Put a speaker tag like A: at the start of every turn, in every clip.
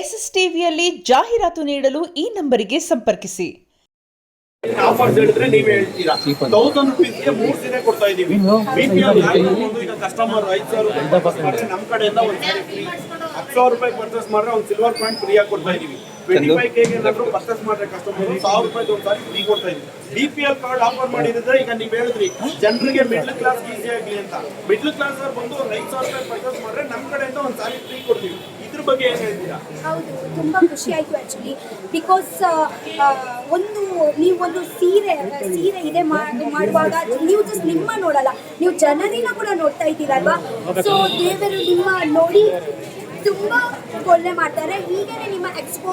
A: SSTVಯಲ್ಲಿ ಜಾಹೀರಾತು ನೀಡಲು ಈ ನಂಬರಿಗೆ ಸಂಪರ್ಕಿಸಿ.
B: ಆಫರ್ಸ್ ಹೇಳಿದ್ರೆ ನೀವೇ ಹೇಳ್ತೀರಾ 1000 ರೂಪೀಸ್ಗೆ 3 ಸೀರೆ ಕೊಡ್ತಾ ಇದೀವಿ. BPL ಈಗ ಕಸ್ಟಮರ್ 5000 ಪರ್ಚೇಸ್ ಮಾಡಿದ್ರೆ ನಮ್ಮ ಕಡೆಯಿಂದ ಒಂದು ಸಾರಿ ಫ್ರೀ, 10,000 ರೂಪಾಯಿ ಪರ್ಚೇಸ್ ಮಾಡಿದ್ರೆ ಒಂದು ಸಿಲ್ವರ್ ಕಾಯಿನ್ ಫ್ರೀ ಆಗಿ ಕೊಡ್ತಾ ಇದೀವಿ. 25K ಏನಾದ್ರು ಪರ್ಚೇಸ್ ಮಾಡಿದ್ರೆ ಕಸ್ಟಮರ್ 1000 ರೂಪಾಯಿ ಒಂದು ಸಾರಿ ಫ್ರೀ ಕೊಡ್ತಾ ಇದೀವಿ. BPL ಕಾರ್ಡ್ ಆಫರ್ ಮಾಡಿದ್ರೆ ಈಗ ನೀವು ಹೇಳಿದ್ರಿ ಜನರಿಗೆ ಮಿಡ್ಲ್ ಕ್ಲಾಸ್ ಈಸಿ ಆಗಲಿ ಅಂತ. ಮಿಡ್ಲ್ ಕ್ಲಾಸ್ ಅವ್ರು ಬಂದು 5,000 ರೂಪಾಯಿ ಪರ್ಚೇಸ್ ಮಾಡಿದ್ರೆ ನಮ್ಮ ಕಡೆಯಿಂದ ಒಂದು ಸಾರಿ ಫ್ರೀ ಕೊಡ್ತೀವಿ. ಇದ್ರ ಬಗ್ಗೆ ಏನು ಹೇಳ್ತೀರಾ?
C: ಹೌದು, ತುಂಬ ಖುಷಿ ಆಯಿತು ಆ್ಯಕ್ಚುಲಿ. ಬಿಕಾಸ್ ನೀವೊಂದು ಸೀರೆ ಇದೆ ಮಾಡುವಾಗ ನೀವು ಜಸ್ಟ್ ನಿಮ್ಮ ನೋಡಲ್ಲ, ನೀವು ಜನರಿನ ಕೂಡ ನೋಡ್ತಾ ಇದ್ದೀರಲ್ವಾ. ಸೊ ದೇವರು ನಿಮ್ಮ ನೋಡಿ ತುಂಬ ಒಳ್ಳೆ ಮಾಡ್ತಾರೆ. ಹೀಗೇ ನಿಮ್ಮ ಎಕ್ಸ್ಪೋ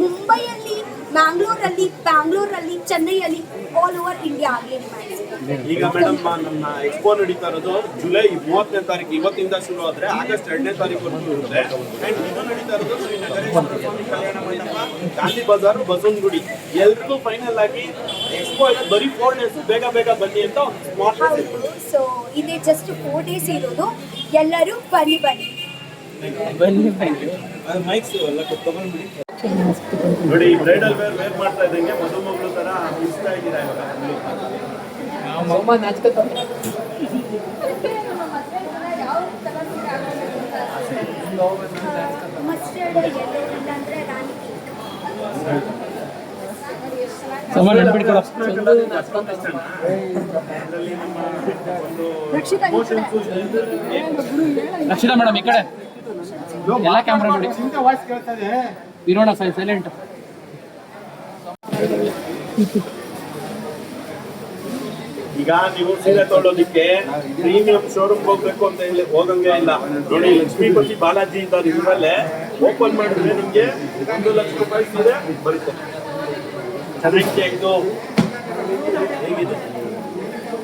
C: ಮುಂಬೈಯಲ್ಲಿ, ಬ್ಯಾಂಗ್ಳೂರಲ್ಲಿ, ಚೆನ್ನೈಯಲ್ಲಿ, ಆಲ್ ಓವರ್ ಇಂಡಿಯಾ ಆಗಲಿ ನಿಮ್ಮ ಎಕ್ಸ್ಪೋ.
B: ಈಗ ಮೇಡಮ್ ನಮ್ಮ ಎಕ್ಸ್ಪೋ ನಡೀತಾ ಇರೋದು ಜುಲೈ 30ನೇ ತಾರೀಕು, ಇವತ್ತಿಂದ ಶುರು ಆದರೆ ಆಗಸ್ಟ್ 2ನೇ ತಾರೀಕು ಇರುತ್ತೆ. ಆ್ಯಂಡ್ ಇದು ನಡೀತಾ ಇರೋದು ಶ್ರೀನಗರೇಶ್ವರ ಸ್ವಾಮಿ ಕಲ್ಯಾಣ ಮಂಟಪ, ಗಾಂಧಿ ಬಜಾರ್, ಬಸವನಗುಡಿ. ಎಲ್ರಿಗೂ ಫೈನಲ್ ಆಗಿ ಎಕ್ಸ್ಪೋ ಇದೆ, ಬರೀ 4 ಡೇಸ್, ಬೇಗ ಬನ್ನಿ ಅಂತ
C: ಹೌದು. ಸೊ ಇದೇ ಜಸ್ಟ್ 4 ಡೇಸ್ ಇರೋದು, ಎಲ್ಲರೂ ಬನ್ನಿ.
B: ಮೈಕ್ಸ್ ಎಲ್ಲ ತಗೊಂಡ್ಬಿಡಿ ನೋಡಿ. ಬ್ರೈಡಲ್ ವೇರ್ ಮಾಡ್ತಾ ಇದ್ದಂಗೆ ಮದುಮಗಳು ತರ ಇಷ್ಟ ಇದ್ದೀರಾ ಇವಾಗ.
D: ರಕ್ಷಿತಾ ಮೇಡಮ್ ಈ ಕಡೆ ಎಲ್ಲ ಕ್ಯಾಮ್ರಾ ನೋಡಿ, ವಿನೋಡ ಸೈಲೆಂಟ್.
B: ಈಗ ನೀವು ಸೀರೆ ತೊಗೊಳೋದಿಕ್ಕೆ ಪ್ರೀಮಿಯಂ ಶೋರೂಮ್ ಹೋಗ್ಬೇಕು ಅಂತ ಹೇಳಿ ಹೋಗಂಗೆ ಇಲ್ಲ ನೋಡಿ. ಲಕ್ಷ್ಮೀಪತಿ ಬಾಲಾಜಿ ಇದ್ದಾರೆ, ಇವರಲ್ಲೇ ಓಪನ್ ಮಾಡಿದ್ರೆ ನಿಮ್ಗೆ 1 ಲಕ್ಷ ರೂಪಾಯಿ ಸೀರೆ ಬರುತ್ತೆ. ಚೆನ್ನಾಗಿದೆ ಇದು. ಹೇಗಿದೆ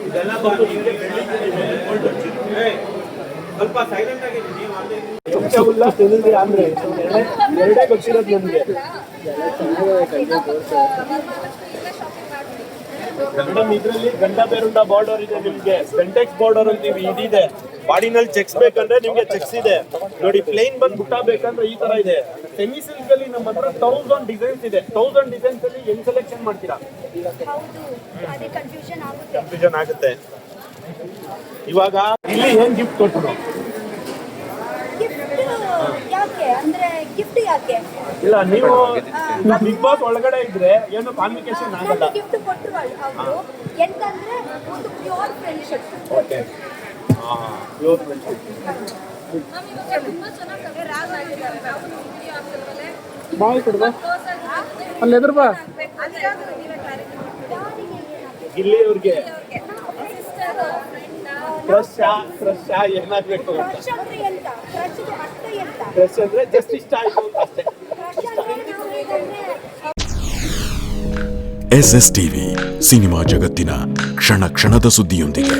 B: ಇದೆಲ್ಲ ಸ್ವಲ್ಪ ಸೈಲೆಂಟ್ ಆಗಿದೆ ನೀವು. ಅಂದ್ರೆ ಎರಡೇ ಗೊತ್ತಿರೋದು ನಿಮಗೆ. ಮೇಡಮ್ ಇದರಲ್ಲಿ ಗಂಡ ಬೇರುಂಡ ಬಾರ್ಡರ್ ಇದೆ, ನಿಮ್ಗೆ ಸೆಂಟೆಕ್ಸ್ ಬಾರ್ಡರ್ ಅಂತೀವಿ, ಇದಿದೆ. ಬಾಡಿನಲ್ಲಿ ಚೆಕ್ಸ್ ಬೇಕಂದ್ರೆ ನಿಮ್ಗೆ ಚೆಕ್ಸ್ ಇದೆ ನೋಡಿ. ಪ್ಲೇನ್ ಬಂದು ಬುಟ್ಟ ಬೇಕಂದ್ರೆ ಈ ತರ ಇದೆ. ಸೆಮಿ ಸಿಲ್ಕ್ ಅಲ್ಲಿ ನಮ್ಮ ಹತ್ರ 1000 ಡಿಸೈನ್ಸ್ ಇದೆ. 1000 ಡಿಸೈನ್ಸ್ ಅಲ್ಲಿ ಏನ್ ಸೆಲೆಕ್ಷನ್ ಮಾಡ್ತೀರಾ? ಕನ್ಫ್ಯೂಷನ್ ಆಗುತ್ತೆ. ಇವಾಗ ಇಲ್ಲಿ ಏನ್ ಗಿಫ್ಟ್ ಕೊಟ್ಟರು? ಇಲ್ಲ, ನೀವು ಬಿಗ್ ಬಾಸ್ ಒಳಗಡೆ ಇದ್ರೆ ಏನು ಕಾನ್ವಿಕೇಶನ್ ಆಗಲ್ಲ.
C: ಗಿಫ್ಟ್ ಕೊಟ್ಟರು ಅವರು ಎಂತಂದ್ರೆ ಒಂದು pure friendship.
B: Okay, pure friendship.
D: ಬಾಯ್ ಕೊಡ್ಬಾ ಅಲ್ಲಿ ಎದುರು ಬಾ.
B: ಇಲ್ಲಿ ಅವ್ರಿಗೆ ಕ್ರಶ್ ಏನಾಗಬೇಕು? ಕ್ರಶ್ ಅಂದ್ರೆ ಜಸ್ಟ್ ಇಷ್ಟ ಆಯ್ತು ಅಂತ ಅಷ್ಟೇ.
E: SSTV ಸಿನಿಮಾ ಜಗತ್ತಿನ ಕ್ಷಣ ಕ್ಷಣದ ಸುದ್ದಿಯೊಂದಿಗೆ.